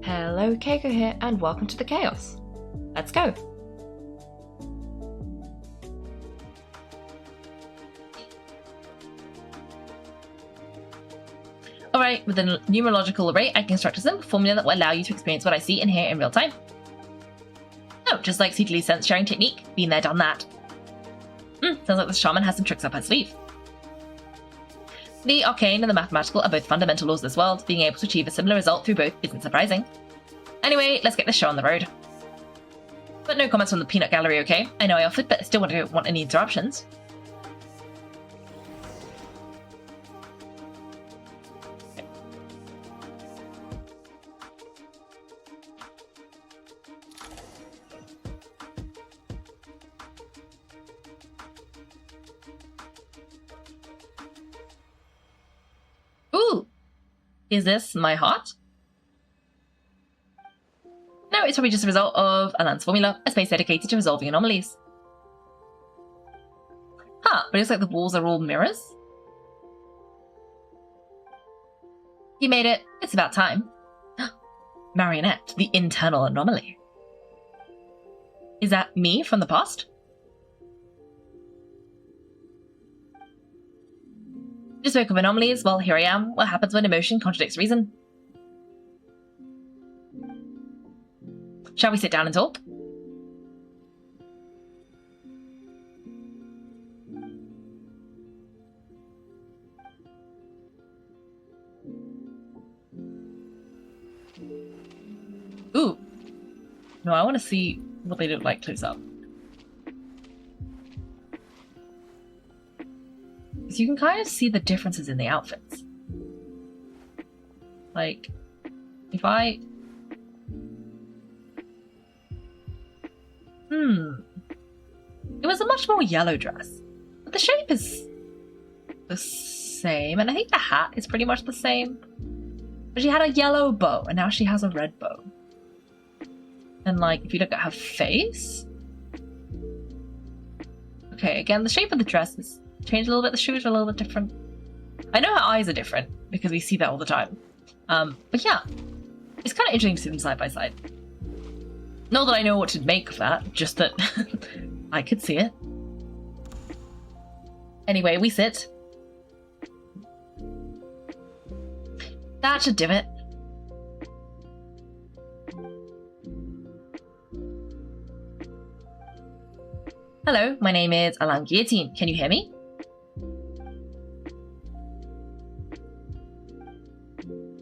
Hello, Kaiko here, and welcome to the chaos. Let's go! Alright, with a numerological array, I can construct a simple formula that will allow you to experience what I see and hear in real time. Oh, just like Seedley's sense-sharing technique. Been there, done that. Sounds like the shaman has some tricks up her sleeve. The arcane and the mathematical are both fundamental laws of this world. Being able to achieve a similar result through both isn't surprising. Anyway, let's get this show on the road. But no comments from the peanut gallery, okay? I know I offered, but I still don't want any interruptions. Ooh! Is this my heart? No, it's probably just a result of Alan's formula, a space dedicated to resolving anomalies. Huh, but it looks like the walls are all mirrors? You made it. It's about time. Marionette, the internal anomaly. Is that me from the past? You spoke of anomalies. Well, here I am. What happens when emotion contradicts reason? Shall we sit down and talk? Ooh. No, I want to see what they look like close up. Because you can kind of see the differences in the outfits. Like, if I... It was a much more yellow dress. But the shape is the same, and I think the hat is pretty much the same. But she had a yellow bow, and now she has a red bow. And like, if you look at her face... Okay, again, the shape of the dress is changed a little bit, the shoes are a little bit different. I know her eyes are different, because we see that all the time. But yeah, it's kind of interesting to see them side by side. Not that I know what to make of that, just that I could see it. Anyway, we sit. That should do it. Hello, my name is Alan Guillotine. Can you hear me?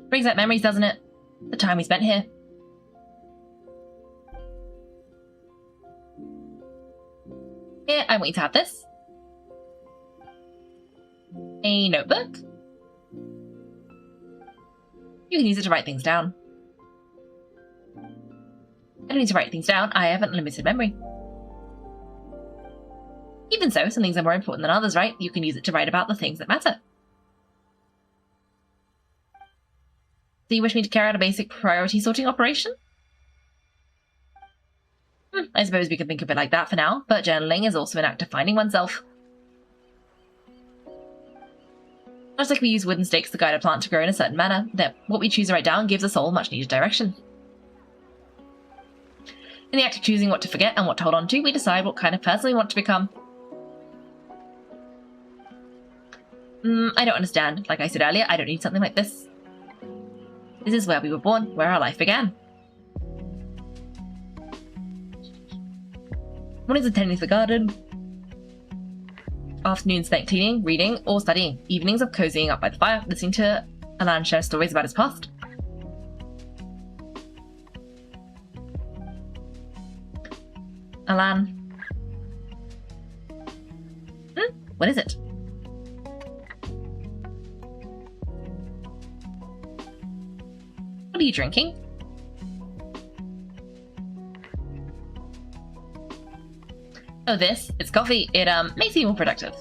Brings back memories, doesn't it? The time we spent here. Here, I want you to have this. A notebook. You can use it to write things down. I don't need to write things down, I have unlimited memory. Even so, some things are more important than others, right? You can use it to write about the things that matter. So you wish me to carry out a basic priority sorting operation? I suppose we could think of it like that for now, but journaling is also an act of finding oneself. Just like we use wooden stakes to guide a plant to grow in a certain manner, that what we choose to write down gives us all much needed direction. In the act of choosing what to forget and what to hold on to, we decide what kind of person we want to become. I don't understand. Like I said earlier, I don't need something like this. This is where we were born, where our life began. Mornings attending to the garden. Afternoons spent cleaning, reading, or studying. Evenings of cozying up by the fire, listening to Alan share stories about his past. Alan. What is it? What are you drinking? Oh, this? It's coffee. It makes you more productive.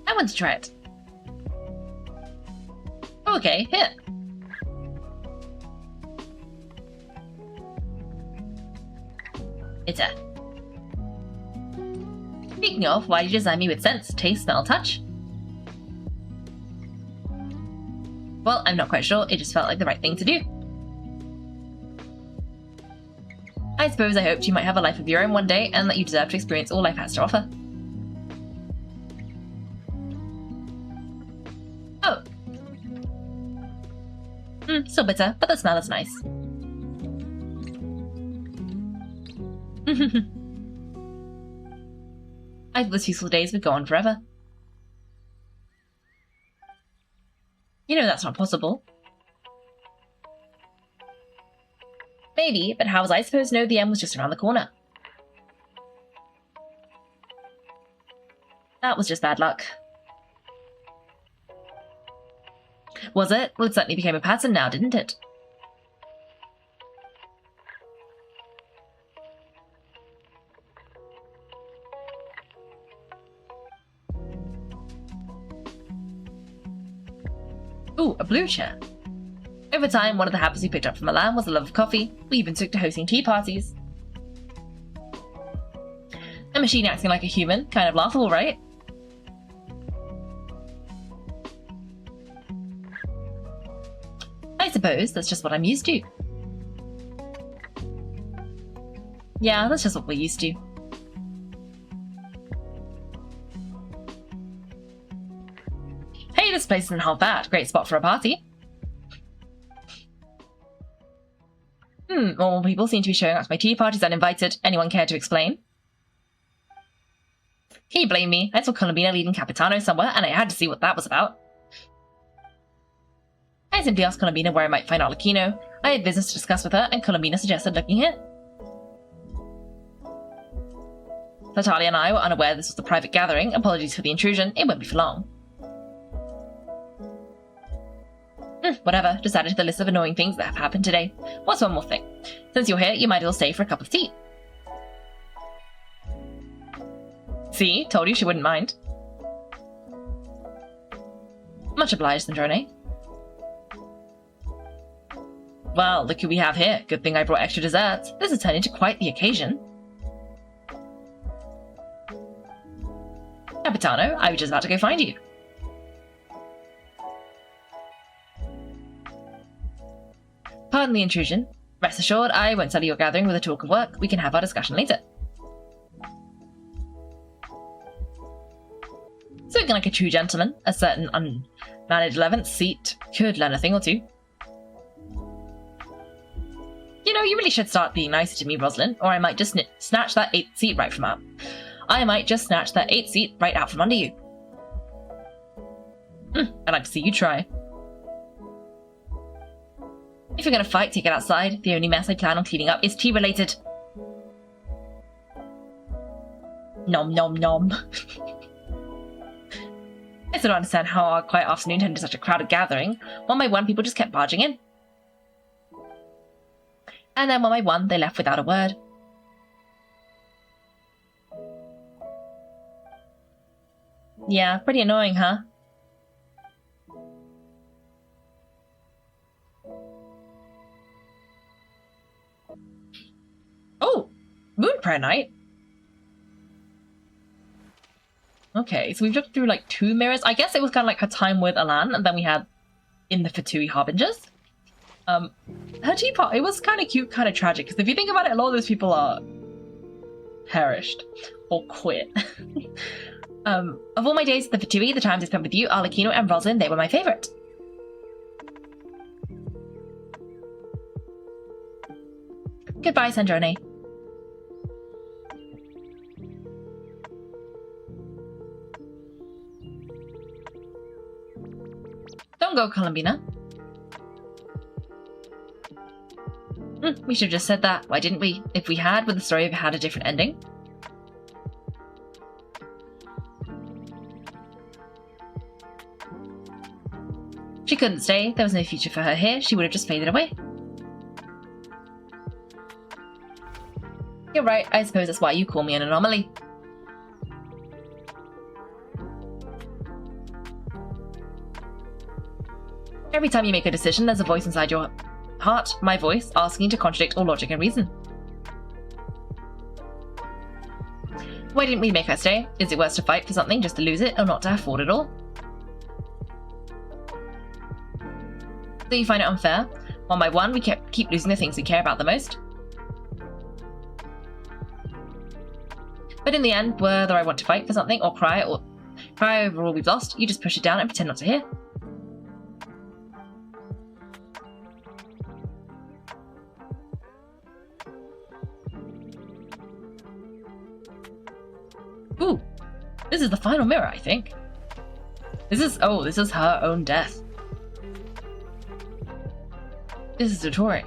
I want to try it. Oh, okay, here. It's a... Speaking of, why did you design me with sense, taste, smell, touch? Well, I'm not quite sure. It just felt like the right thing to do. I suppose I hoped you might have a life of your own one day and that you deserve to experience all life has to offer. Oh. Still bitter, but the smell is nice. I thought those peaceful days would go on forever. You know that's not possible. Maybe, but how was I supposed to know the end was just around the corner? That was just bad luck. Was it? Well, it certainly became a pattern now, didn't it? Ooh, a blue chair. Over time, one of the habits we picked up from Milan was a love of coffee. We even took to hosting tea parties. A machine acting like a human, kind of laughable, right? I suppose that's just what I'm used to. Yeah, that's just what we're used to. Hey, this place isn't half bad. Great spot for a party. More people seem to be showing up to my tea parties uninvited. Anyone care to explain? Can you blame me? I saw Columbina leading Capitano somewhere, and I had to see what that was about. I simply asked Columbina where I might find Arlecchino. I had business to discuss with her, and Columbina suggested looking here. Natalia and I were unaware this was a private gathering. Apologies for the intrusion. It won't be for long. Whatever, just add it to the list of annoying things that have happened today. What's one more thing? Since you're here, you might as well stay for a cup of tea. See? Told you she wouldn't mind. Much obliged, Sandrone. Well, look who we have here. Good thing I brought extra desserts. This has turned into quite the occasion. Capitano, I was just about to go find you. Pardon the intrusion. Rest assured, I won't sully your gathering with a talk of work. We can have our discussion later. Spoken like a true gentleman, a certain unmanaged 11th seat could learn a thing or two. You know, you really should start being nicer to me, Rosalind, or I might just snatch that 8th seat right from out. I might just snatch that 8th seat right out from under you. I'd like to see you try. If you're gonna fight, take it outside. The only mess I plan on cleaning up is tea-related. Nom nom nom. I still don't understand how our quiet afternoon turned into such a crowded gathering. One by one, people just kept barging in. And then one by one, they left without a word. Yeah, pretty annoying, huh? Oh! Moon Prayer Night? Okay, so we've looked through like 2 mirrors. I guess it was kind of like her time with Alan, and then we had in the Fatui Harbingers. Her teapot, it was kind of cute, kind of tragic, because if you think about it, a lot of those people are perished or quit. Of all my days at the Fatui, the times I spent with you, Arlecchino and Rosalind, they were my favourite. Goodbye, Sandrone. Don't go, Columbina. We should have just said that. Why didn't we? If we had, would the story have had a different ending? She couldn't stay. There was no future for her here. She would have just faded away. You're right. I suppose that's why you call me an anomaly. Every time you make a decision, there's a voice inside your heart, my voice, asking to contradict all logic and reason. Why didn't we make her stay? Is it worse to fight for something just to lose it, or not to have fought at all? So you find it unfair? One by one, we keep losing the things we care about the most. But in the end, whether I want to fight for something or cry over all we've lost, you just push it down and pretend not to hear. Ooh, this is the final mirror, I think. This is her own death. This is Dottore.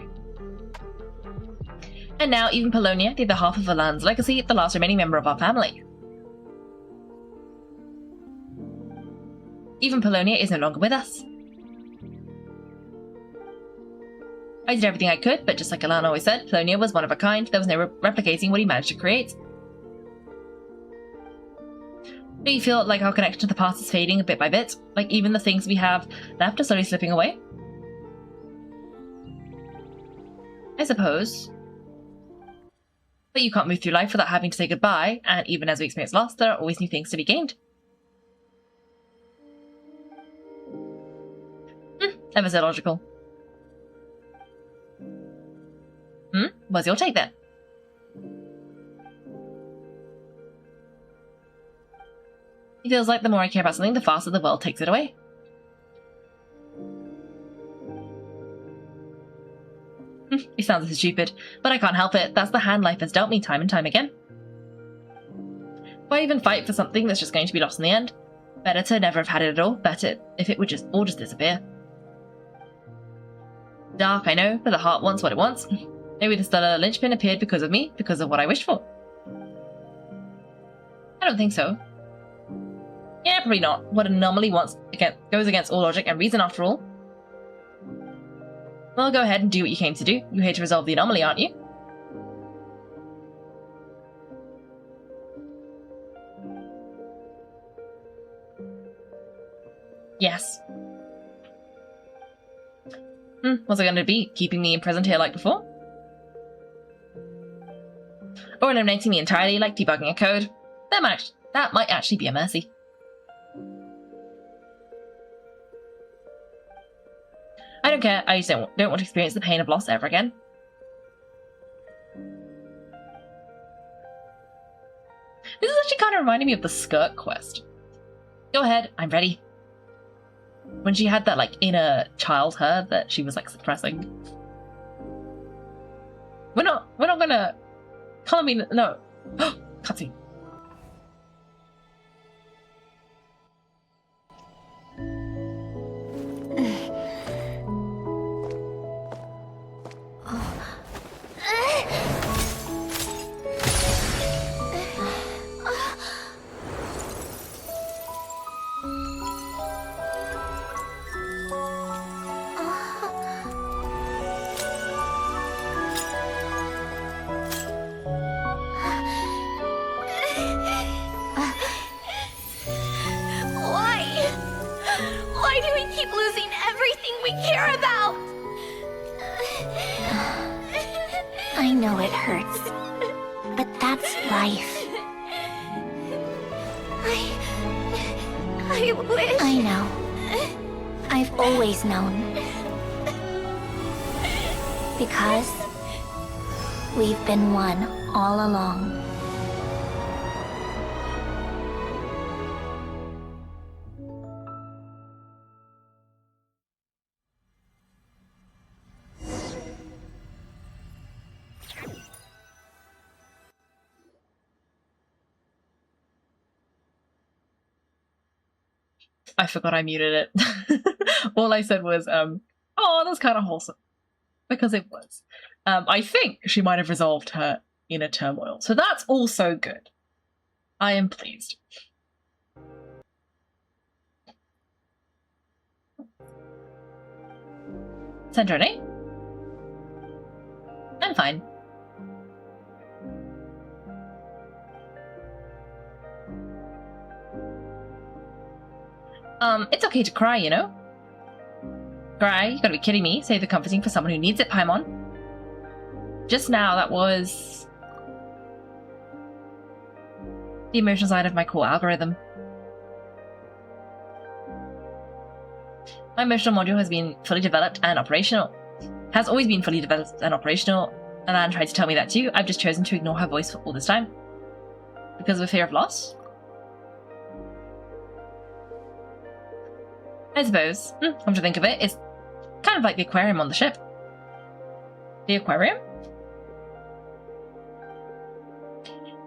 And now even Polonia, the other half of Valan's legacy, the last remaining member of our family. Even Polonia is no longer with us. I did everything I could, but just like Alana always said, Polonia was one of a kind. There was no replicating what he managed to create. Do you feel like our connection to the past is fading bit by bit? Like even the things we have left are slowly slipping away? I suppose. But you can't move through life without having to say goodbye, and even as we experience loss, there are always new things to be gained. Ever so logical. What's your take then? It feels like the more I care about something, the faster the world takes it away. It sounds so stupid, but I can't help it. That's the hand life has dealt me time and time again. Why even fight for something that's just going to be lost in the end? Better to never have had it at all. Better if it would just all just disappear. Dark, I know, but the heart wants what it wants. Maybe the stellar linchpin appeared because of me, because of what I wished for. I don't think so. Yeah, probably not. What an anomaly goes against all logic and reason after all. Well, go ahead and do what you came to do. You're here to resolve the anomaly, aren't you? Yes. What's it going to be? Keeping me imprisoned here like before? Or eliminating me entirely, like debugging a code? That might actually be a mercy. I don't care, I just don't want to experience the pain of loss ever again. This is actually kind of reminding me of the skirt quest. Go ahead, I'm ready. When she had that, like, inner child her that she was, like, suppressing. We're not gonna... Columbina, no. Cutscene. Why do we keep losing everything we care about? I know it hurts, but that's life. I wish... I know. I've always known. Because we've been one all along. I forgot I muted it. All I said was, oh, that's kind of wholesome. Because it was. I think she might have resolved her inner turmoil. So that's also good. I am pleased. Sandrone? I'm fine. It's okay to cry, you know? Cry? You gotta be kidding me. Save the comforting for someone who needs it, Paimon. Just now, that was... the emotional side of my core algorithm. My emotional module has been fully developed and operational. Has always been fully developed and operational. Alan tried to tell me that too. I've just chosen to ignore her voice for all this time. Because of a fear of loss? I suppose. Come to think of it, it's kind of like the aquarium on the ship. The aquarium?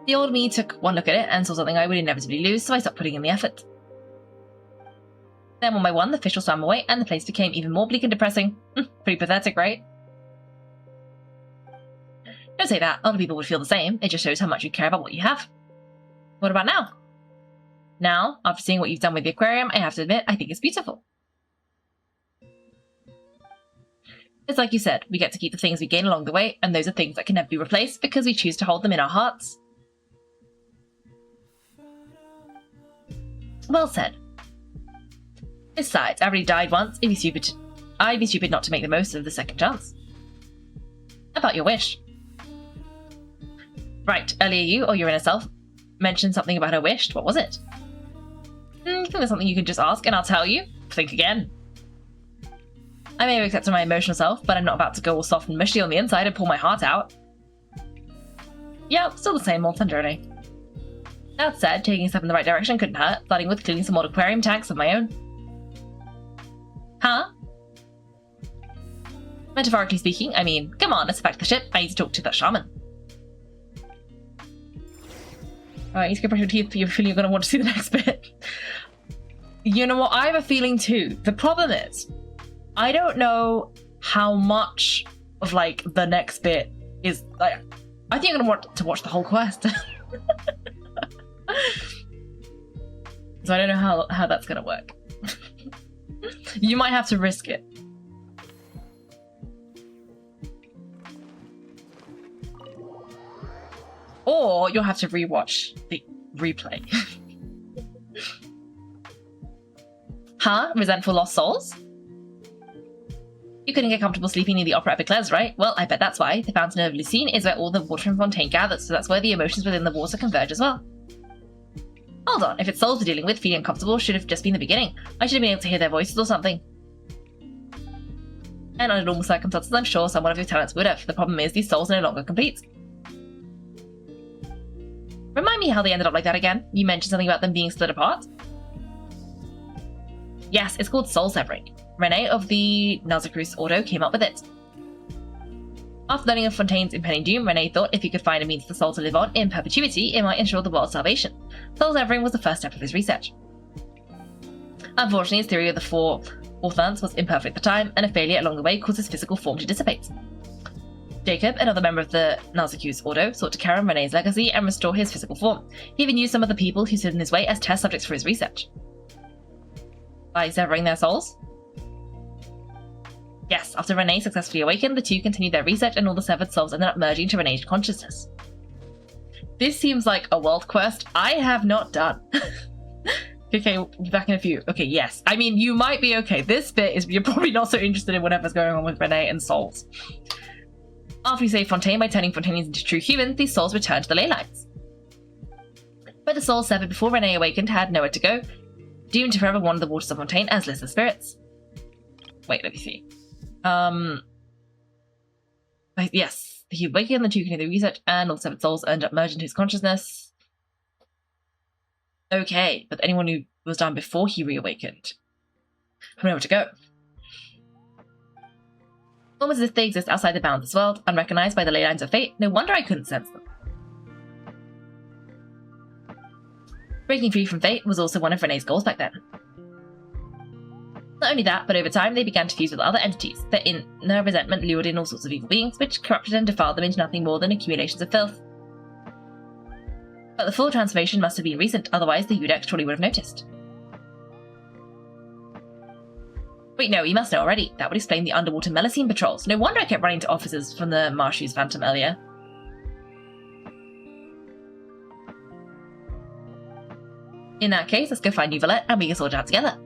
The old me took one look at it and saw something I would inevitably lose, so I stopped putting in the effort. Then one by one, the fish all swam away, and the place became even more bleak and depressing. Pretty pathetic, right? Don't say that. Other people would feel the same. It just shows how much you care about what you have. What about now? Now, after seeing what you've done with the aquarium, I have to admit, I think it's beautiful. It's like you said, we get to keep the things we gain along the way, and those are things that can never be replaced because we choose to hold them in our hearts. Well said. Besides, I already died once. I'd be stupid not to make the most of the second chance. About your wish. Right, earlier you, or your inner self, mentioned something about her wish. What was it? I think there's something you can just ask, and I'll tell you. Think again. I may have accepted my emotional self, but I'm not about to go all soft and mushy on the inside and pull my heart out. Yeah, still the same old Sandrone. That said, taking a step in the right direction couldn't hurt, starting with cleaning some old aquarium tanks of my own. Huh? Metaphorically speaking, I mean, come on, let's back to the ship. I need to talk to that shaman. Alright, you can brush your teeth, but you're feeling you're going to want to see the next bit. You know what? I have a feeling too. The problem is, I don't know how much of, like, the next bit is, like, I think I'm going to want to watch the whole quest. So I don't know how that's going to work. You might have to risk it. Or you'll have to rewatch the replay. Huh? Resentful lost souls? You couldn't get comfortable sleeping near the Opera Epicles, right? Well, I bet that's why. The Fountain of Lucine is where all the water from Fontaine gathers, so that's where the emotions within the water converge as well. Hold on, if it's souls we're dealing with, feeling uncomfortable should have just been the beginning. I should have been able to hear their voices or something. And under normal circumstances, I'm sure someone of your talents would have. The problem is, these souls are no longer complete. Remind me how they ended up like that again? You mentioned something about them being split apart? Yes, it's called soul severing. Renee of the Nazarcruz Ordo came up with it. After learning of Fontaine's impending doom, Renee thought if he could find a means for the soul to live on in perpetuity, it might ensure the world's salvation. Soul severing was the first step of his research. Unfortunately, his theory of the four orphans was imperfect at the time, and a failure along the way caused his physical form to dissipate. Jacob, another member of the Nazarcruz Ordo, sought to carry on Renee's legacy and restore his physical form. He even used some of the people who stood in his way as test subjects for his research. By severing their souls? Yes, after Renee successfully awakened, the two continued their research and all the severed souls ended up merging to Renee's consciousness. This seems like a world quest I have not done. Okay, we'll be back in a few. Okay, yes. I mean, you might be okay. This bit is, you're probably not so interested in whatever's going on with Renee and souls. After you save Fontaine by turning Fontainians into true humans, these souls return to the ley lines. But the souls severed before Renee awakened had nowhere to go, doomed to forever wander the waters of Fontaine as listless spirits. Wait, let me see. Yes, he awakened, the two continued the research, and all the severed souls ended up merged into his consciousness. Okay, but anyone who was down before he reawakened had nowhere to go. Almost as if they exist outside the bounds of this world, unrecognized by the ley lines of fate. No wonder I couldn't sense them. Breaking free from fate was also one of Renee's goals back then. Not only that, but over time they began to fuse with other entities. Their inner resentment lured in all sorts of evil beings, which corrupted and defiled them into nothing more than accumulations of filth. But the full transformation must have been recent, otherwise the Udex surely would have noticed. Wait, no, you must know already. That would explain the underwater Melusine patrols. No wonder I kept running to officers from the Marshu's Phantom earlier. In that case, let's go find Uvalette and we can sort it out together.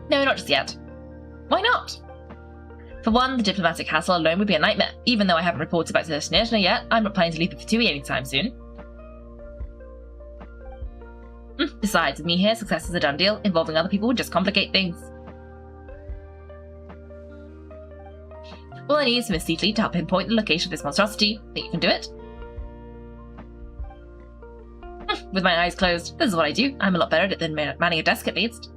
No, not just yet. Why not? For one, the diplomatic hassle alone would be a nightmare. Even though I haven't reported back to the destination yet, I'm not planning to leave the Fatui anytime soon. Besides, with me here, success is a done deal. Involving other people would just complicate things. All I need is Miss Seedley to help pinpoint the location of this monstrosity. Think you can do it? With my eyes closed, this is what I do. I'm a lot better at it than manning a desk at least.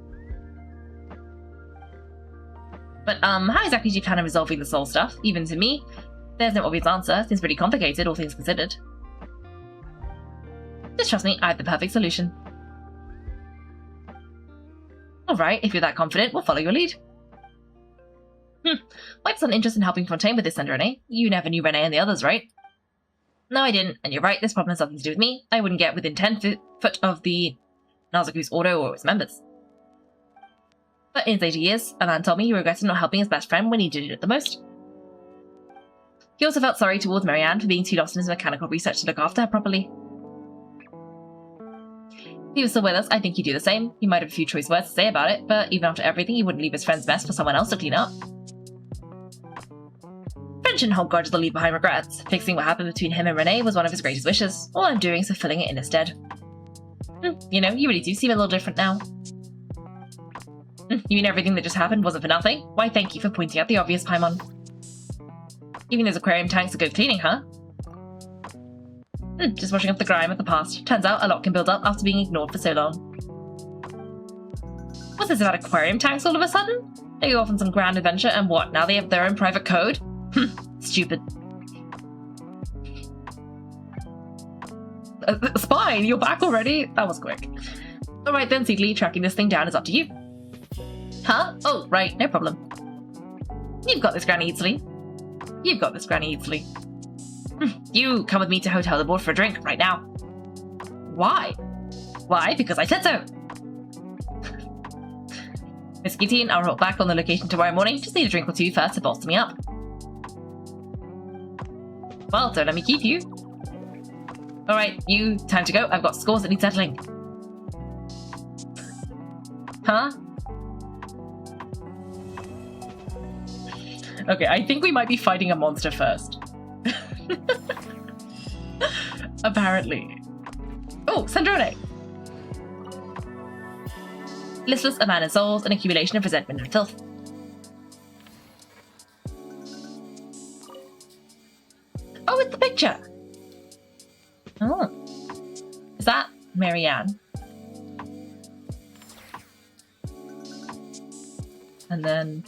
But, how exactly do you plan on resolving the soul stuff? Even to me, there's no obvious answer. Seems pretty complicated, all things considered. Just trust me, I have the perfect solution. Alright, if you're that confident, we'll follow your lead. Quite a sudden interest in helping Fontaine with this, Sandrone. You never knew Renee and the others, right? No, I didn't, and you're right, this problem has nothing to do with me. I wouldn't get within 10 foot of the Nazaku's Order or its members. But in his later years, a man told me he regretted not helping his best friend when he did it the most. He also felt sorry towards Marianne for being too lost in his mechanical research to look after her properly. If he was still with us, I think he'd do the same. He might have a few choice words to say about it, but even after everything, he wouldn't leave his friend's mess for someone else to clean up. Friend shouldn't hold grudges or leave behind regrets. Fixing what happened between him and Renee was one of his greatest wishes. All I'm doing is fulfilling it in his stead. You know, you really do seem a little different now. You mean everything that just happened wasn't for nothing? Why, thank you for pointing out the obvious, Paimon. Even those aquarium tanks are good cleaning, huh? Just washing off the grime of the past. Turns out a lot can build up after being ignored for so long. What's this about aquarium tanks all of a sudden? They go off on some grand adventure and what, now they have their own private code? Stupid. Spine, you're back already? That was quick. Alright then, Seedley, tracking this thing down is up to you. Huh? Oh, right, no problem. You've got this, Granny Eatsley. You've got this, Granny Eatsley. You come with me to Hotel de Board for a drink right now. Why? Why? Because I said so. Miss Keating, I'll report back on the location tomorrow morning. Just need a drink or two first to bolster me up. Well, don't let me keep you. Alright, you, time to go. I've got scores that need settling. Huh? Okay, I think we might be fighting a monster first. Apparently. Oh, Sandrone! Listless, abandoned souls, an accumulation of resentment and filth. Oh, it's the picture! Oh. Is that Marianne? And then...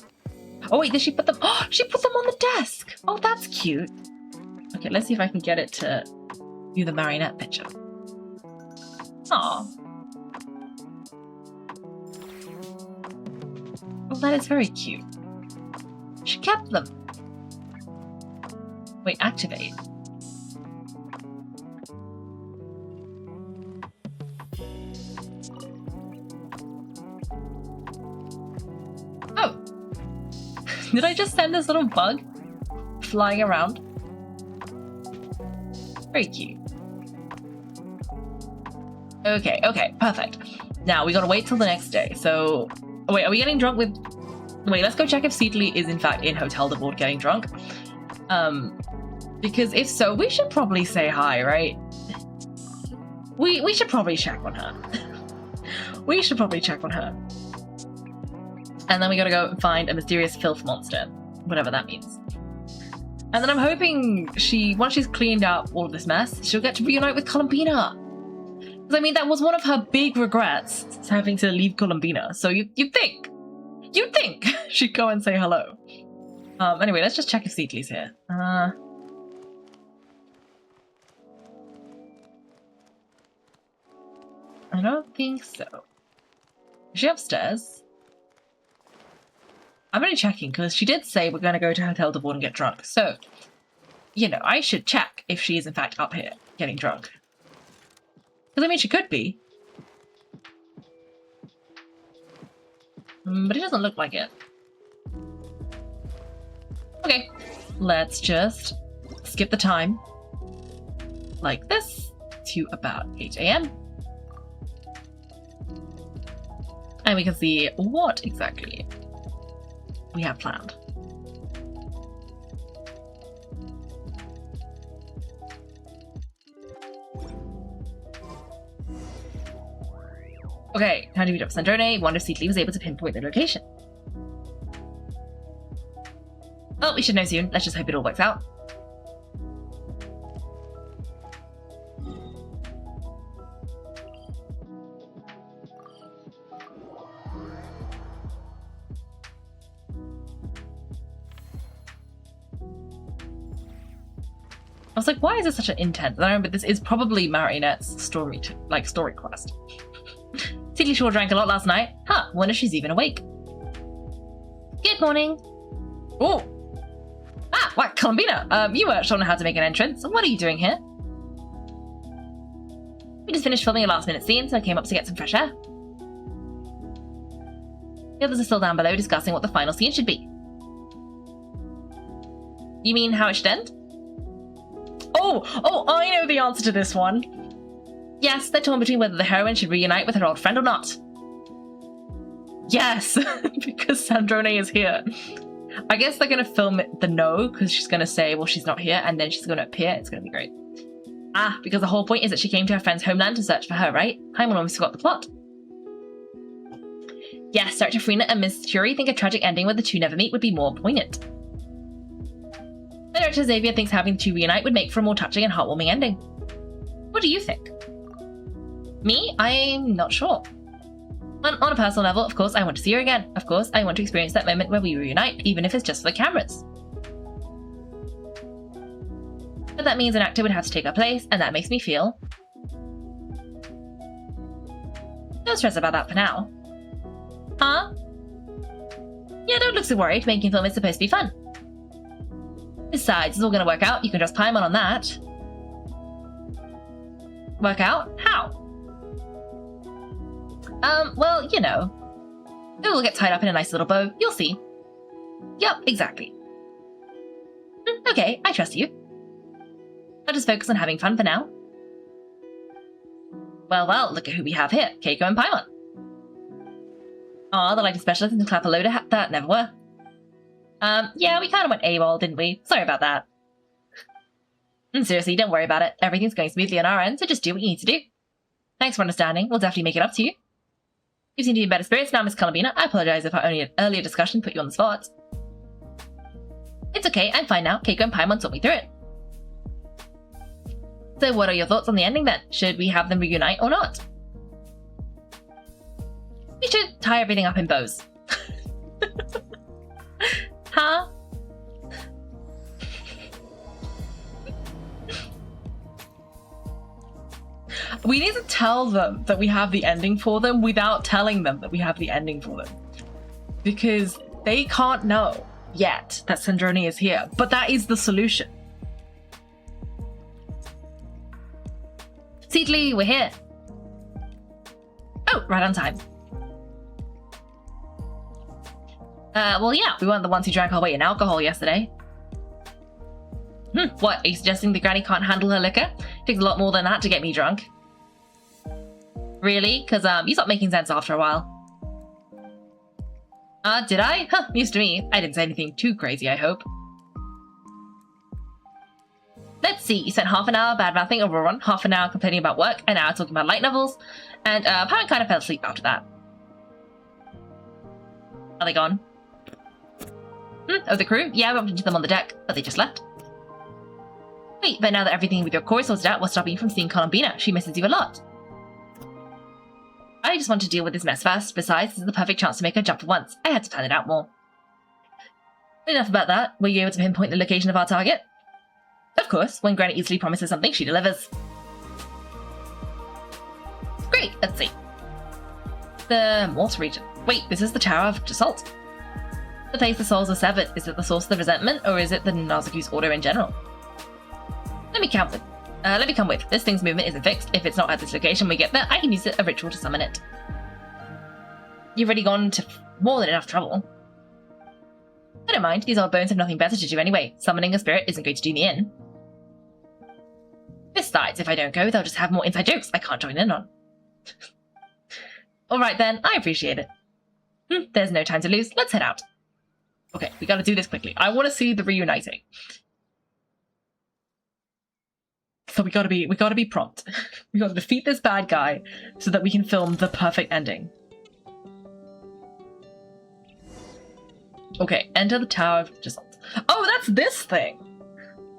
Oh wait, did she put them... Oh, she put them on the desk! Oh, that's cute. Okay, let's see if I can get it to view the marionette picture. Aww. Oh, that is very cute. She kept them. Wait, activate. Oh. Did I just send this little bug flying around? Very cute. Okay, perfect. Now, we gotta wait till the next day, so... Oh, wait, are we getting drunk with... Wait, let's go check if Seedley is in fact in Hotel de Board getting drunk. Because if so, we should probably say hi, right? We should probably check on her. We should probably check on her. And then we gotta go and find a mysterious filth monster. Whatever that means. And then I'm hoping once she's cleaned up all of this mess, she'll get to reunite with Columbina. Because I mean, that was one of her big regrets, having to leave Columbina. So you'd think she'd go and say hello. Anyway, let's just check if Seedley's here. I don't think so. Is she upstairs? I'm only checking because she did say we're going to go to Hotel de Board and get drunk. So, you know, I should check if she is in fact up here getting drunk. Because I mean, she could be. But it doesn't look like it. Okay, let's just skip the time. Like this to about 8 AM. And we can see what exactly we have planned. Okay, time to meet up with Sandrone. Wonder if Seedley was able to pinpoint the location. Well, we should know soon. Let's just hope it all works out. I was like, why is this such an intense? I remember this is probably Marionette's story quest. Seedley sure drank a lot last night. Huh, wonder if she's even awake. Good morning. Oh. Ah, what, Columbina? You weren't sure on how to make an entrance. What are you doing here? We just finished filming a last-minute scene, so I came up to get some fresh air. The others are still down below discussing what the final scene should be. You mean how it should end? Oh, I know the answer to this one. Yes, they're torn between whether the heroine should reunite with her old friend or not. Yes, because Sandrone is here. I guess they're going to film the no, because she's going to say, well, she's not here, and then she's going to appear. It's going to be great. Ah, because the whole point is that she came to her friend's homeland to search for her, right? Paimon almost forgot the plot. Yes, Director Freena and Ms. Curie think a tragic ending where the two never meet would be more poignant. Director Xavier thinks having the two reunite would make for a more touching and heartwarming ending. What do you think? Me? I'm not sure. On a personal level, of course, I want to see her again. Of course, I want to experience that moment where we reunite, even if it's just for the cameras. But that means an actor would have to take her place, and that makes me feel... Don't stress about that for now. Huh? Yeah, don't look so worried. Making film is supposed to be fun. Besides, it's all going to work out. You can trust Paimon on that. Work out? How? Well, you know. It will get tied up in a nice little bow. You'll see. Yep, exactly. Okay, I trust you. I'll just focus on having fun for now. Well, look at who we have here. Kaiko and Paimon. Aw, the lighting specialists and clap a load of that never were. Yeah, we kind of went AWOL, didn't we? Sorry about that. Seriously, don't worry about it. Everything's going smoothly on our end, so just do what you need to do. Thanks for understanding. We'll definitely make it up to you. You seem to be in better spirits now, Miss Columbina. I apologize if our earlier discussion put you on the spot. It's okay, I'm fine now. Kaiko and Paimon talked me through it. So what are your thoughts on the ending then? Should we have them reunite or not? We should tie everything up in bows. Huh? We need to tell them that we have the ending for them without telling them that we have the ending for them. Because they can't know yet that Sandrone is here, but that is the solution. Seedley, we're here. Oh, right on time. Well, yeah, we weren't the ones who drank our weight in alcohol yesterday. What, are you suggesting the granny can't handle her liquor? Takes a lot more than that to get me drunk. Really? Because, you stopped making sense after a while. Did I? Huh, news to me. I didn't say anything too crazy, I hope. Let's see, you spent half an hour bad-mouthing over Ron, half an hour complaining about work, an hour talking about light novels, and, Paimon kind of fell asleep after that. Are they gone? Oh, the crew? Yeah, I bumped into them on the deck, but they just left. Wait, but now that everything with your core is sorted out, what's stopping you from seeing Columbina? She misses you a lot. I just want to deal with this mess first. Besides, this is the perfect chance to make her jump for once. I had to plan it out more. Enough about that. Were you able to pinpoint the location of our target? Of course. When Granny easily promises something, she delivers. Great, let's see. The Morse region. Wait, this is the Tower of Assault. The place the souls are severed. Is it the source of the resentment, or is it the Nazuku's order in general? Let me come with. This thing's movement isn't fixed. If it's not at this location when we get there, I can use a ritual to summon it. You've already gone to more than enough trouble. I don't mind. These old bones have nothing better to do anyway. Summoning a spirit isn't going to do me in. Besides, if I don't go, they'll just have more inside jokes I can't join in on. Alright then, I appreciate it. There's no time to lose. Let's head out. Okay, we gotta do this quickly. I want to see the reuniting. So we gotta be prompt. We gotta defeat this bad guy so that we can film the perfect ending. Okay, enter the Tower of Results. Oh, that's this thing!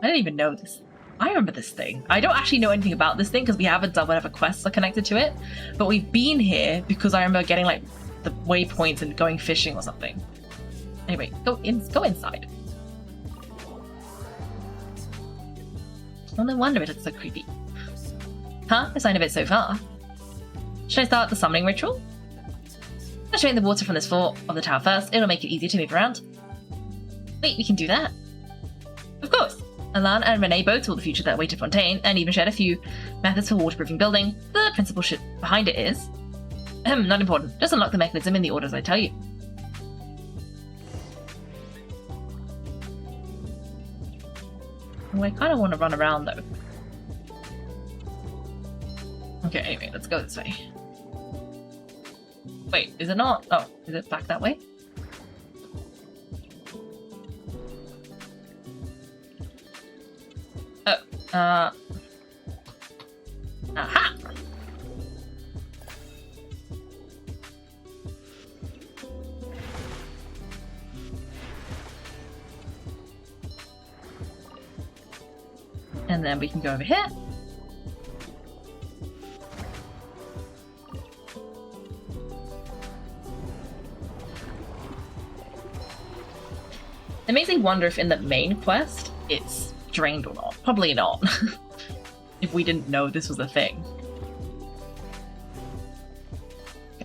I didn't even know this. I remember this thing. I don't actually know anything about this thing because we haven't done whatever quests are connected to it, but we've been here because I remember getting like the waypoints and going fishing or something. Anyway, go inside. Well, no wonder it looks so creepy. Huh? No sign of it so far. Should I start the summoning ritual? I'll drain the water from this floor of the tower first. It'll make it easier to move around. Wait, we can do that? Of course. Alan and Renee both saw the future that awaited Fontaine, and even shared a few methods for waterproofing building. The principle behind it is... not important. Just unlock the mechanism in the orders I tell you. Oh, I kind of want to run around, though. Okay, anyway, let's go this way. Wait, is it not? Oh, is it back that way? Oh, aha! And then we can go over here. It makes me wonder if in the main quest it's drained or not. Probably not. If we didn't know this was a thing.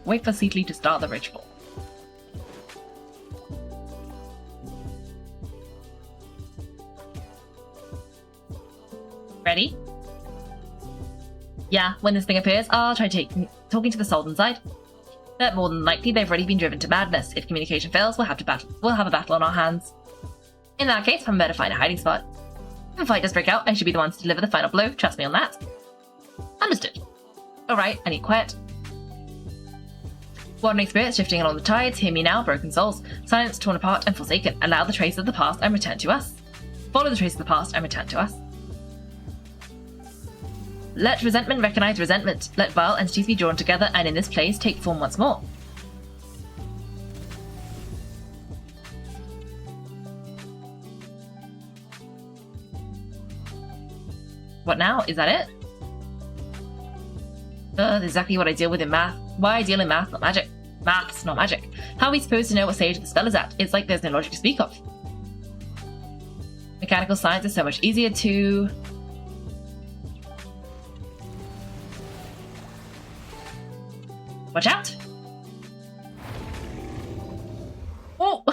Wait for Seedly to start the ritual. Ready? Yeah, when this thing appears, I'll try talking to the souls inside. But more than likely, they've already been driven to madness. If communication fails, we'll have a battle on our hands. In that case, I'm better find a hiding spot. If a fight does break out, I should be the ones to deliver the final blow. Trust me on that. Understood. Alright, I need quiet. Wandering spirits shifting along the tides, hear me now, broken souls. Silence, torn apart, and forsaken. Allow the trace of the past and return to us. Follow the trace of the past and return to us. Let resentment recognize resentment. Let vile entities be drawn together and in this place take form once more. What now? Is that it? That's exactly what I deal with in math. Why I deal in math, not magic. Math's not magic. How are we supposed to know what stage the spell is at? It's like there's no logic to speak of. Mechanical science is so much easier to... Watch out! Oh!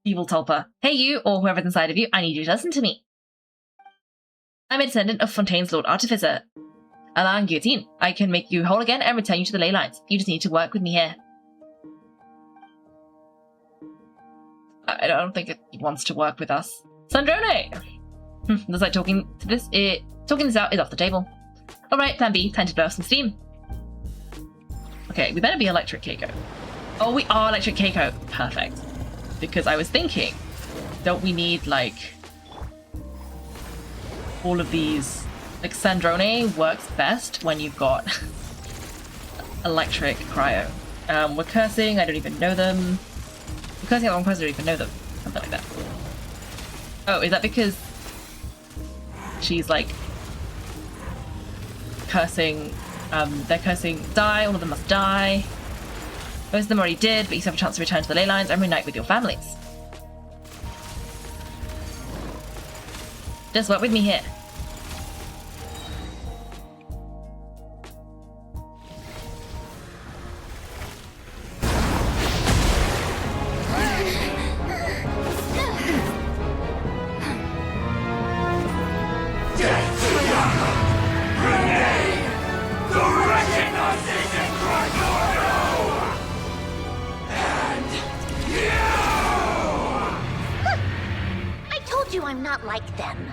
Evil Tulpa. Hey you, or whoever's inside of you, I need you to listen to me. I'm a descendant of Fontaine's Lord Artificer, Alain Guillotine. I can make you whole again and return you to the ley lines. You just need to work with me here. I don't think it wants to work with us. Sandrone! Looks like talking this out is off the table. Alright, plan B, time to blow off some steam. Okay, we better be Electric Kaiko. Oh, we are Electric Kaiko. Perfect. Because I was thinking, don't we need, like, all of these... Like, Sandrone works best when you've got Electric Cryo. We're cursing, I don't even know them. We're cursing at the wrong person, I don't even know them. Something like that. Oh, is that because she's, like, cursing... they're cursing die, all of them must die. Most of them already did, but you still have a chance to return to the ley lines and reunite with your families. Just work with me here. I'm not like them.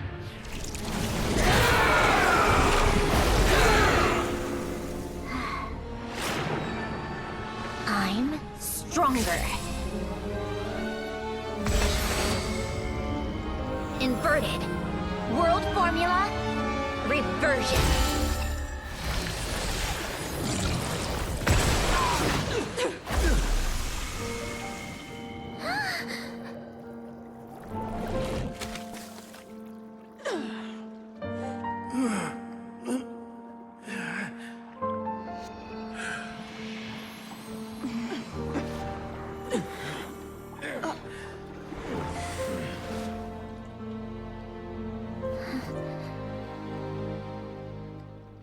I'm stronger. Inverted. World formula. Reversion.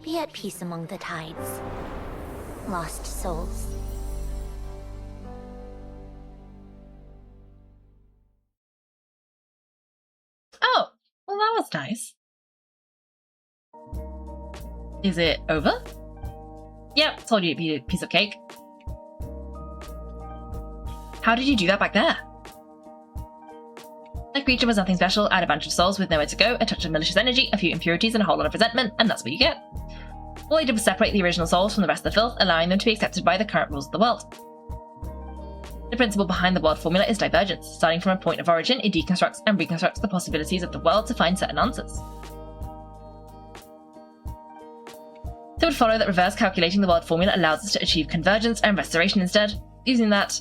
Be at peace among the tides. Lost souls. Oh, well that was nice. Is it over? Yep, told you it'd be a piece of cake. How did you do that back there? The creature was nothing special, I had a bunch of souls with nowhere to go, a touch of malicious energy, a few impurities, and a whole lot of resentment, and that's what you get. All I did was separate the original souls from the rest of the filth, allowing them to be accepted by the current rules of the world. The principle behind the world formula is divergence. Starting from a point of origin, it deconstructs and reconstructs the possibilities of the world to find certain answers. So it would follow that reverse calculating the world formula allows us to achieve convergence and restoration instead, using divergence,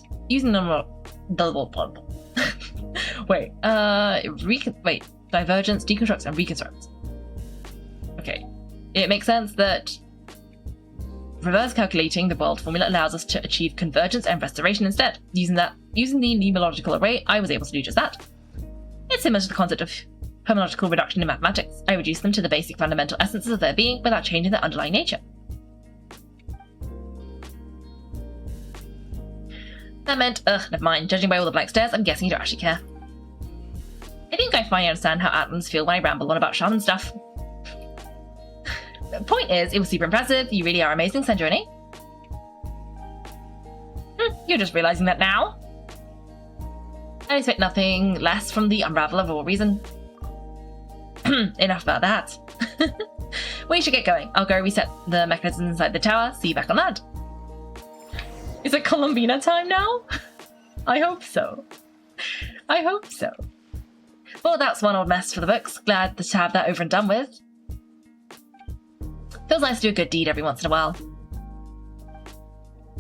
deconstructs, and reconstructs. Okay. It makes sense that reverse calculating the world formula allows us to achieve convergence and restoration instead. Using the numerological array, I was able to do just that. It's similar to the concept of homological reduction in mathematics. I reduce them to the basic fundamental essences of their being without changing their underlying nature. That meant, never mind. Judging by all the blank stares, I'm guessing you don't actually care. I think I finally understand how atoms feel when I ramble on about shaman stuff. The point is, it was super impressive. You really are amazing, Sandrone. You're just realizing that now? I expect nothing less from the unraveler of all reason. Enough about that. We should get going. I'll go reset the mechanisms inside the tower. See you back on land. Is it Columbina time now? I hope so. I hope so. Well, that's one old mess for the books. Glad to have that over and done with. Feels nice to do a good deed every once in a while.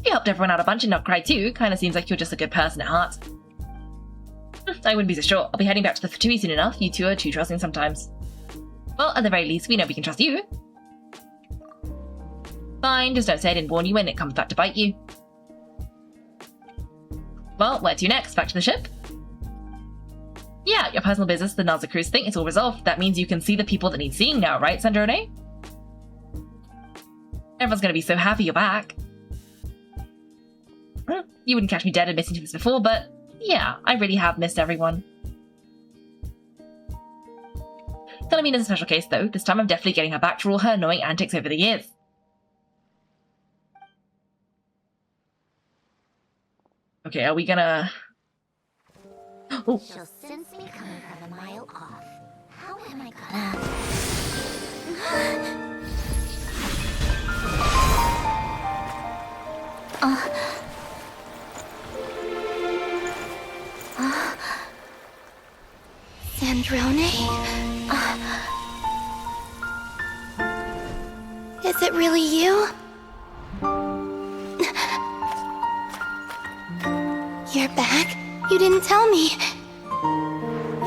You helped everyone out a bunch and not cry too. Kinda seems like you're just a good person at heart. I wouldn't be so sure. I'll be heading back to the Fatui soon enough. You two are too trusting sometimes. Well, at the very least, we know we can trust you. Fine, just don't say I didn't warn you when it comes back to bite you. Well, where to next? Back to the ship? Yeah, your personal business, the Naza cruise thing, it's all resolved. That means you can see the people that need seeing now, right, Sandrone? Everyone's gonna be so happy you're back. You wouldn't catch me dead admitting to this before, but yeah, I really have missed everyone. Columbina's a special case though. This time I'm definitely getting her back for all her annoying antics over the years. Okay, are we gonna... Oh. She'll sense me coming from a mile off. How am I gonna... Sandrone? Is it really you? You're back? You didn't tell me.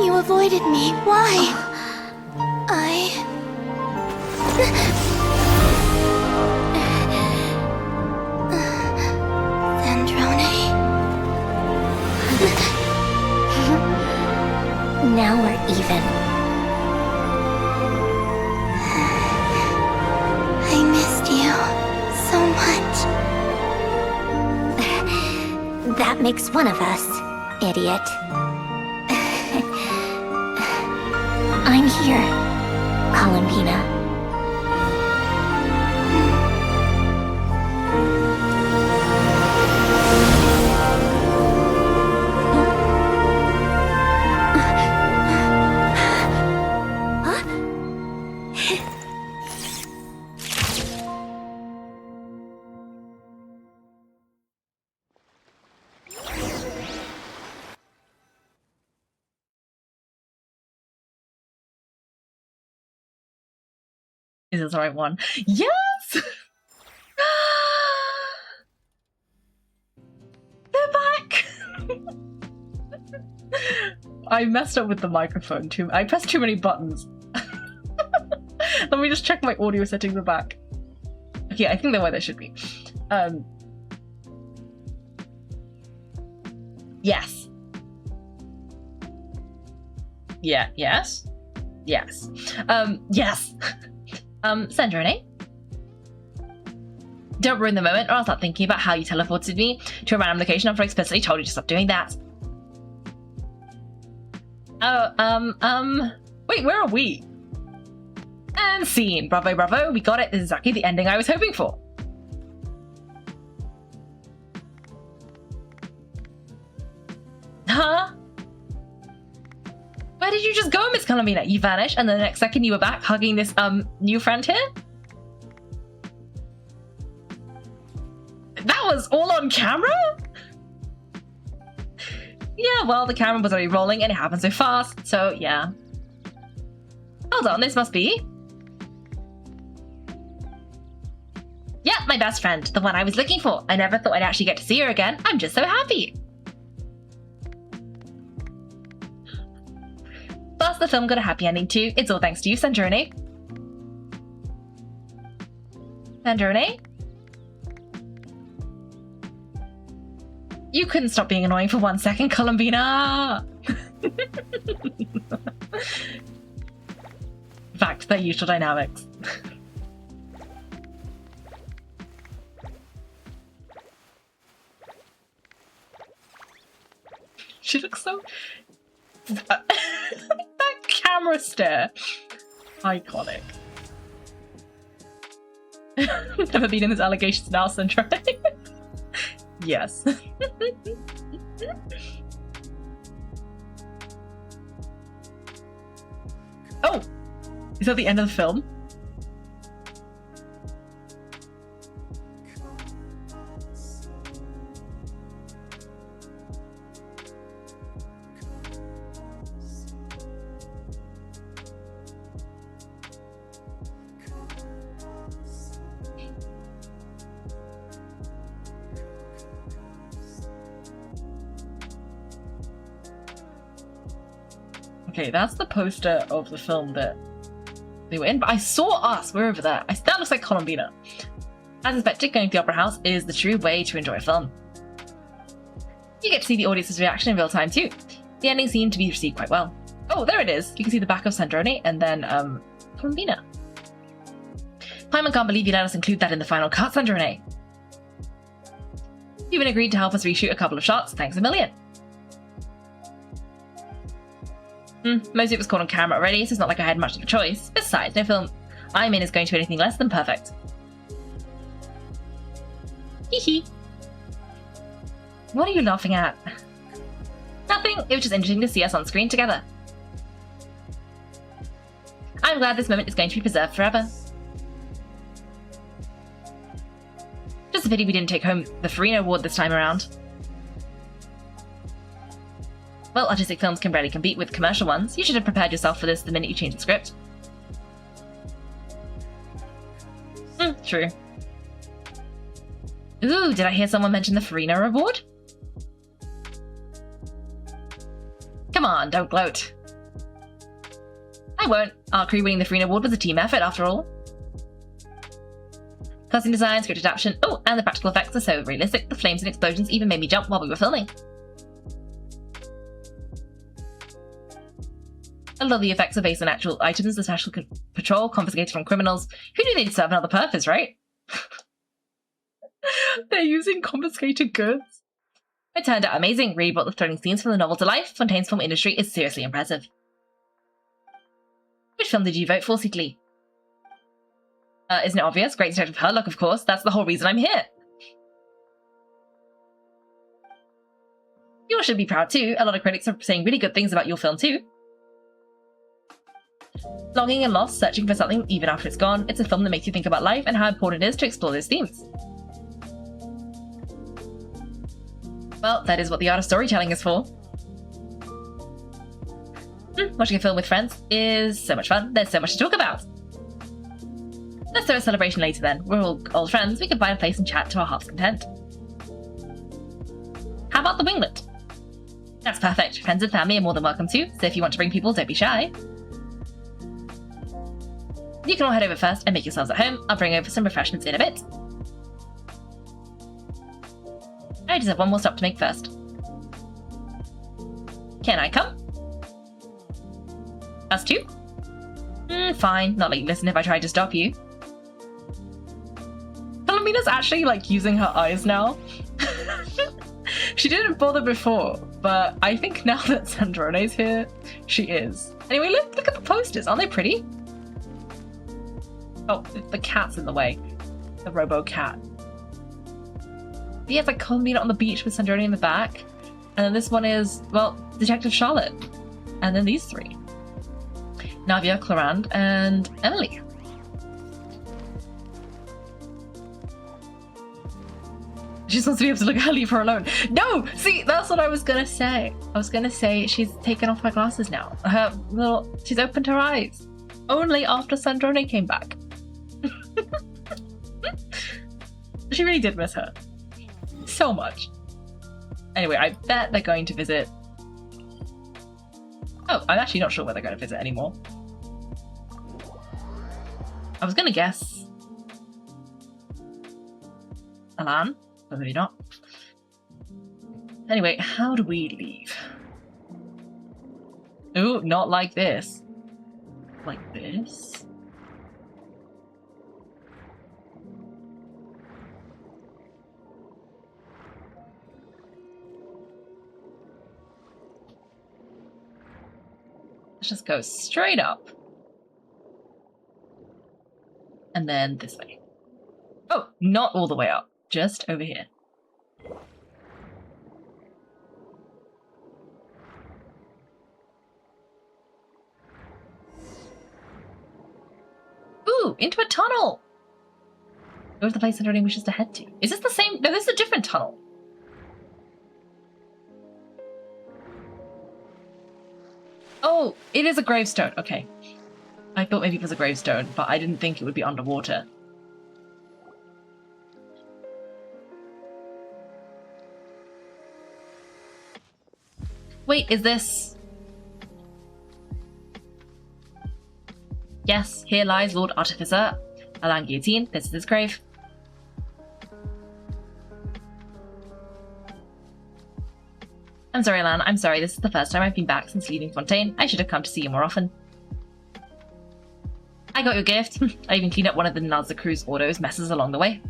You avoided me. Why? Sandrone? Now we're even. I missed you so much. That makes one of us, idiot. I'm here, Columbina. Is this the right one? Yes! They're back! I messed up with the microphone too. I pressed too many buttons. Let me just check my audio settings are back. Okay, I think they're where they should be. Yes. Yeah, yes? Yes. Yes. Sandrone? Don't ruin the moment or I'll start thinking about how you teleported me to a random location after I explicitly told you to stop doing that. Oh, wait, where are we? And scene. Bravo, bravo, we got it. This is exactly the ending I was hoping for. Huh? Where did you just go, Miss Columbina? You vanished, and the next second you were back hugging this, new friend here? That was all on camera? Yeah, well, the camera was already rolling and it happened so fast, so yeah. Hold on, this must be... Yeah, my best friend, the one I was looking for. I never thought I'd actually get to see her again. I'm just so happy. Plus, the film got a happy ending too. It's all thanks to you, Sandrone. Sandrone? You couldn't stop being annoying for 1 second, Columbina! Fact, their usual dynamics. She looks so... that camera stare. Iconic. Never been in this allegations now, Sandrone. Yes. Oh! Is that the end of the film? Okay, that's the poster of the film that they were in, but I saw us, we're over there. That looks like Columbina. As expected, going to the opera house is the true way to enjoy a film. You get to see the audience's reaction in real time too. The ending seemed to be received quite well. Oh, there it is. You can see the back of Sandrone and then, Columbina. Paimon can't believe you let us include that in the final cut, Sandrone. You've even agreed to help us reshoot a couple of shots. Thanks a million. Most of it was caught on camera already, so it's not like I had much of a choice. Besides, no film I'm in is going to be anything less than perfect. Hee. What are you laughing at? Nothing, it was just interesting to see us on screen together. I'm glad this moment is going to be preserved forever. Just a pity we didn't take home the Farina Award this time around. Well, artistic films can rarely compete with commercial ones. You should have prepared yourself for this the minute you changed the script. True. Ooh, did I hear someone mention the Farina Award? Come on, don't gloat. I won't. Our crew winning the Farina Award was a team effort, after all. Costume design, script adaptation, oh, and the practical effects are so realistic, the flames and explosions even made me jump while we were filming. A lot of the effects are based on actual items the Special Patrol confiscated from criminals who knew they'd serve another purpose, right? They're using confiscated goods. It turned out amazing. Really brought the thrilling scenes from the novel to life. Fontaine's film industry is seriously impressive. Which film did you vote for, Sikli? Isn't it obvious? Great Detective Hurlock, of course. That's the whole reason I'm here. You all should be proud too. A lot of critics are saying really good things about your film too. Longing and loss, searching for something even after it's gone. It's a film that makes you think about life and how important it is to explore those themes. Well, that is what the art of storytelling is for. Watching a film with friends is so much fun. There's so much to talk about. Let's throw a celebration later then. We're all old friends. We can find a place and chat to our heart's content. How about the winglet? That's perfect. Friends and family are more than welcome to, so if you want to bring people, don't be shy. You can all head over first and make yourselves at home. I'll bring over some refreshments in a bit. I just have one more stop to make first. Can I come? Us too? Fine. Not like you listen if I tried to stop you. Columbina's actually like using her eyes now. She didn't bother before, but I think now that Sandrone's here, she is. Anyway, look at the posters. Aren't they pretty? Oh, the cat's in the way. The robo-cat. He has like Columbina on the beach with Sandrone in the back. And then this one is, well, Detective Charlotte. And then these three. Navia, Clarande, and Emily. She just wants to be able to look at her, leave her alone. No! See, that's what I was gonna say. I was gonna say she's taken off her glasses now. She's opened her eyes. Only after Sandrone came back. She really did miss her. So much. Anyway, I bet they're going to visit... Oh, I'm actually not sure where they're going to visit anymore. I was gonna guess... Alan? But maybe not. Anyway, how do we leave? Ooh, not like this. Like this? Let's just go straight up. And then this way. Oh, not all the way up. Just over here. Ooh, into a tunnel! Go to the place Sandrone wishes to head to. Is this the same? No, this is a different tunnel. Oh, it is a gravestone. Okay. I thought maybe it was a gravestone, but I didn't think it would be underwater. Wait, is this... Yes, here lies Lord Artificer, Alain Guillotine. This is his grave. I'm sorry, Alain. I'm sorry. This is the first time I've been back since leaving Fontaine. I should have come to see you more often. I got your gift. I even cleaned up one of the Nazda Crew's Ordo's messes along the way.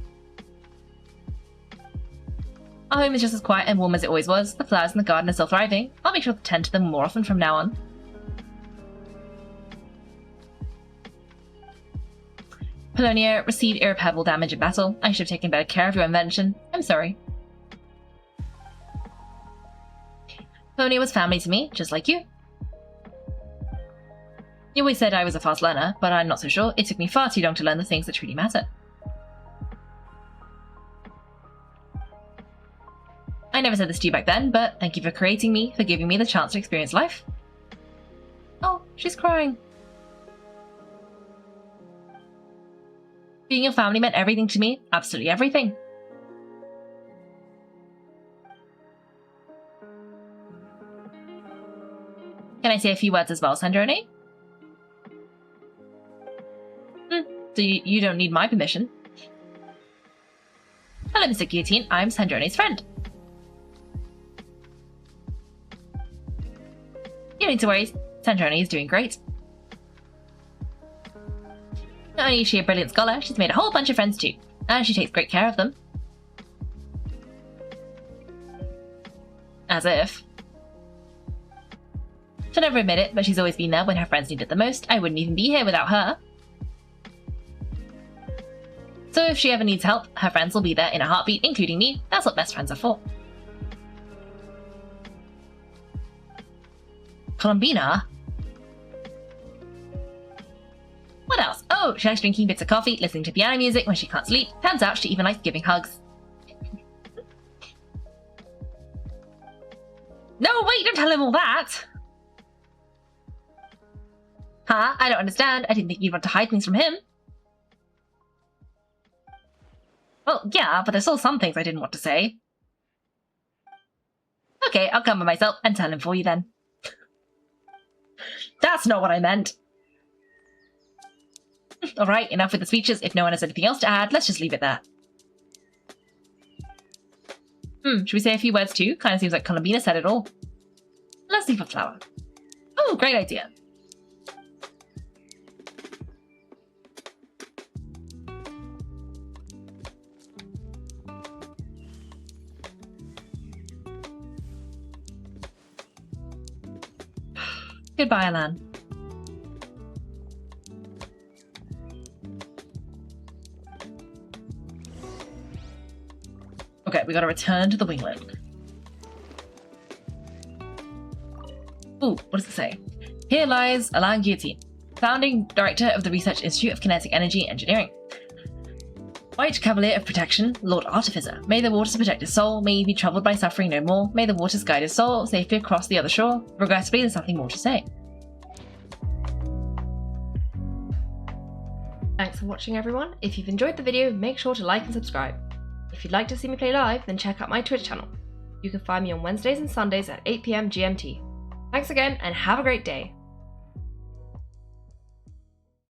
Our home is just as quiet and warm as it always was. The flowers in the garden are still thriving. I'll make sure to tend to them more often from now on. Polonia received irreparable damage in battle. I should have taken better care of your invention. I'm sorry. Polonia was family to me, just like you. You always said I was a fast learner, but I'm not so sure. It took me far too long to learn the things that truly matter. I never said this to you back then, but thank you for creating me, for giving me the chance to experience life. Oh, she's crying. Being your family meant everything to me, absolutely everything. Can I say a few words as well, Sandrone? So you don't need my permission. Hello, Mr. Guillotine. I'm Sandrone's friend. You don't need to worry. Sandrone is doing great. Not only is she a brilliant scholar, she's made a whole bunch of friends too. And she takes great care of them. As if. She'll never admit it, but she's always been there when her friends needed the most. I wouldn't even be here without her. So if she ever needs help, her friends will be there in a heartbeat, including me. That's what best friends are for. Columbina? What else? Oh, she likes drinking bits of coffee, listening to piano music when she can't sleep. Turns out she even likes giving hugs. No, wait, don't tell him all that! Huh? I don't understand. I didn't think you'd want to hide things from him. Well, yeah, but there's still some things I didn't want to say. Okay, I'll come by myself and tell him for you then. That's not what I meant. Alright, enough with the speeches. If no one has anything else to add, let's just leave it there. Should we say a few words too? Kind of seems like Columbina said it all. Let's leave a flower. Oh, great idea. Goodbye, Alan. Okay, we gotta return to the winglet. Ooh, what does it say? Here lies Alain Guillotine, founding director of the Research Institute of Kinetic Energy Engineering. White Cavalier of Protection, Lord Artificer. May the waters protect his soul, may he be troubled by suffering no more, may the waters guide his soul safely across the other shore. Regrettably, there's nothing more to say. Thanks for watching, everyone. If you've enjoyed the video, make sure to like and subscribe. If you'd like to see me play live, then check out my Twitch channel. You can find me on Wednesdays and Sundays at 8 PM GMT. Thanks again, and have a great day!